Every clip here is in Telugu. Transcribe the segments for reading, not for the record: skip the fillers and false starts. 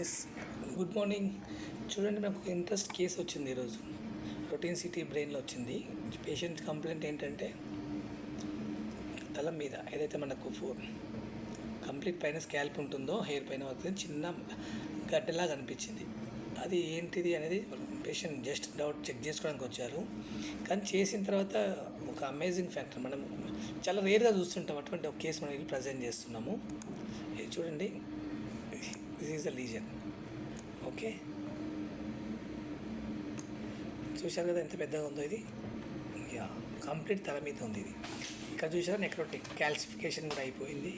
Yes good morning. చూడండి, నాకు ఒక ఇంట్రెస్ట్ కేసు వచ్చింది ఈరోజు. రొటీన్ సిటీ బ్రెయిన్లో వచ్చింది. పేషెంట్ కంప్లైంట్ ఏంటంటే తల మీద ఏదైతే మనకు కంప్లీట్ పైన స్కాల్ప్ ఉంటుందో హెయిర్ పైన వస్తుంది, చిన్న గడ్డలాగా అనిపించింది. అది ఏంటిది అనేది పేషెంట్ జస్ట్ డౌట్ చెక్ చేసుకోవడానికి వచ్చారు. కానీ చేసిన తర్వాత ఒక అమేజింగ్ ఫ్యాక్టర్, మనం చాలా రేర్గా చూస్తుంటాం అటువంటి ఒక కేసు మనం ప్రజెంట్ చేస్తున్నాము. ఇది చూడండి, this is the lesion. Okay, చూశారు కదా ఎంత పెద్దగా ఉందో ఇది. యా, కంప్లీట్ తల మీద ఉంది ఇది. ఇక్కడ చూసారా, నెక్రోటిక్ క్యాల్సిఫికేషన్ కూడా అయిపోయింది.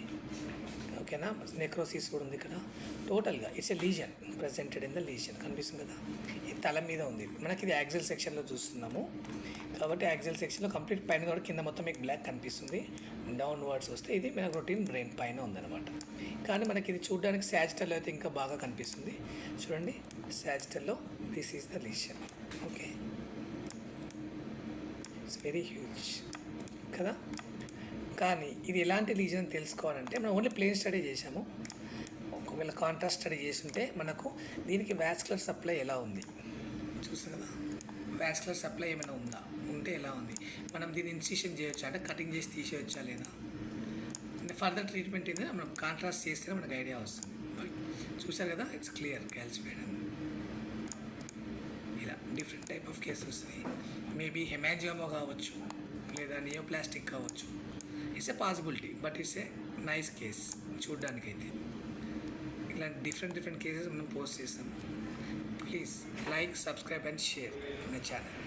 ఓకేనా, నెక్రోసిస్ కూడా ఉంది ఇక్కడ. టోటల్గా it's a lesion presented in the lesion. కనిపిస్తుంది కదా, ఇది తల మీద ఉంది. మనకి ఇది యాక్సిల్ సెక్షన్లో చూస్తున్నాము కాబట్టి యాక్సిల్ సెక్షన్లో కంప్లీట్ పైన కూడా కింద మొత్తం మీకు బ్లాక్ కనిపిస్తుంది. డౌన్వర్డ్స్ వస్తే ఇది మన రొటీన్ బ్రెయిన్ పైన ఉందన్నమాట. కానీ మనకి ఇది చూడడానికి సాజిటల్లో అయితే ఇంకా బాగా కనిపిస్తుంది. చూడండి, సాజిటల్లో this is the lesion. Okay, it's very huge కదా. కానీ ఇది ఎలాంటి లీజన్ తెలుసుకోవాలంటే మనం ఓన్లీ ప్లేన్ స్టడీ చేసాము. ఒకవేళ కాంట్రాస్ట్ స్టడీ చేస్తుంటే మనకు దీనికి వాస్కులర్ సప్లై ఎలా ఉంది చూసాం కదా. వాస్కులర్ సప్లై ఏమైనా ఉందా, ఉంటే ఎలా ఉంది, మనం దీన్ని ఇన్సిషన్ చేయొచ్చా, అంటే కటింగ్ చేసి తీసేయచ్చా లేదా, అంటే ఫర్దర్ ట్రీట్మెంట్ ఏంటంటే మనం కాంట్రాస్ట్ చేస్తేనే మనకు ఐడియా వస్తుంది. బట్ చూసారు కదా, ఇట్స్ క్లియర్ క్యాల్సిఫైడ్ అని. ఇలా డిఫరెంట్ టైప్ ఆఫ్ కేసెస్ వస్తాయి. మేబీ హెమాంజియోమా కావచ్చు, లేదా నియోప్లాస్టిక్ కావచ్చు. It's a possibility, but it's a nice case చూడడానికైతే. ఇలాంటి డిఫరెంట్ కేసెస్ మనం పోస్ట్ చేస్తాము. Please like, subscribe and share my channel.